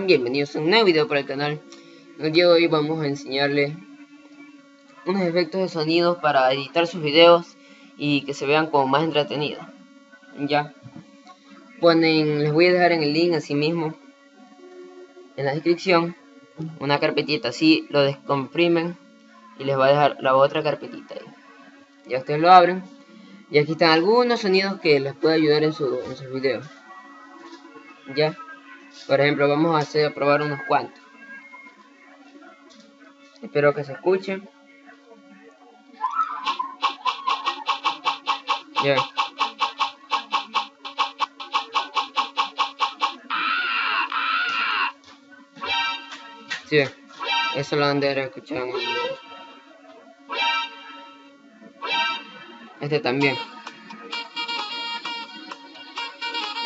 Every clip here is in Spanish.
Bienvenidos a un nuevo video para el canal. El día de hoy vamos a enseñarles unos efectos de sonido para editar sus videos y que se vean como más entretenidos. Ya les voy a dejar en el link así mismo en la descripción una carpetita, así lo descomprimen y les va a dejar la otra carpetita ahí. Ya ustedes lo abren y aquí están algunos sonidos que les puede ayudar en sus videos. Ya, por ejemplo, vamos a probar unos cuantos. Espero que se escuchen. Ya. Sí, eso lo han de haber escuchado. Este también.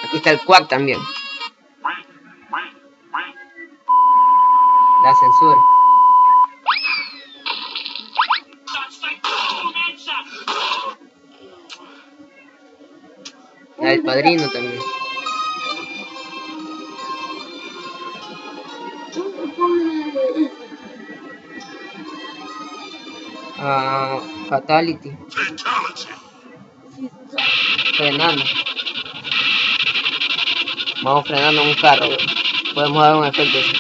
Aquí está el quack también. La censura. La del padrino también. Fatality. Frenando. Vamos frenando un carro. Podemos dar un efecto así.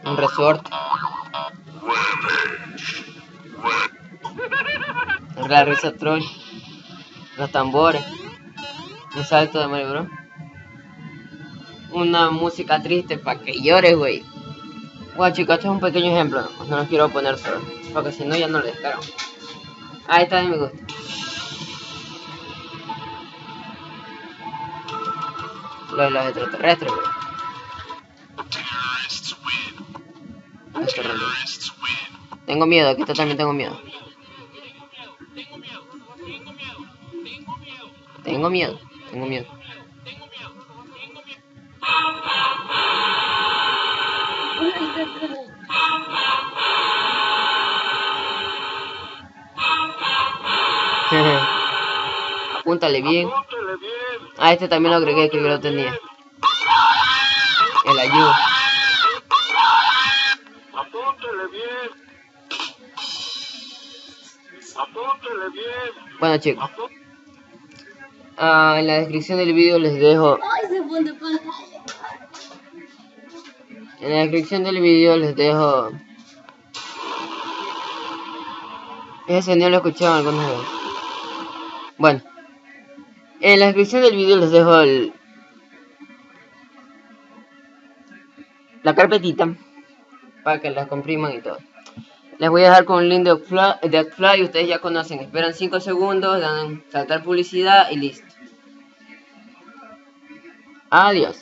Un resorte. La risa troll. Los tambores. Un salto de Mario Bros. Una música triste para que llores, güey. Bueno, chicos, este es un pequeño ejemplo. No lo quiero poner solo, porque si no ya no lo descargo. Ahí está, me gusta. Lo de los extraterrestres, güey. Tengo miedo, aquí también tengo miedo. Tengo miedo. Apúntale bien. Este también lo agregué, que yo lo tenía. El ayuda. Apúntale bien. Bueno, chicos, en la descripción del video les dejo. En la descripción del video les dejo. Ese sonido lo he escuchado algunas veces. Bueno, en la descripción del video les dejo la carpetita para que las compriman y todo. Les voy a dejar con un link de AdFly, ustedes ya conocen. Esperan 5 segundos, dan saltar publicidad y listo. Adiós.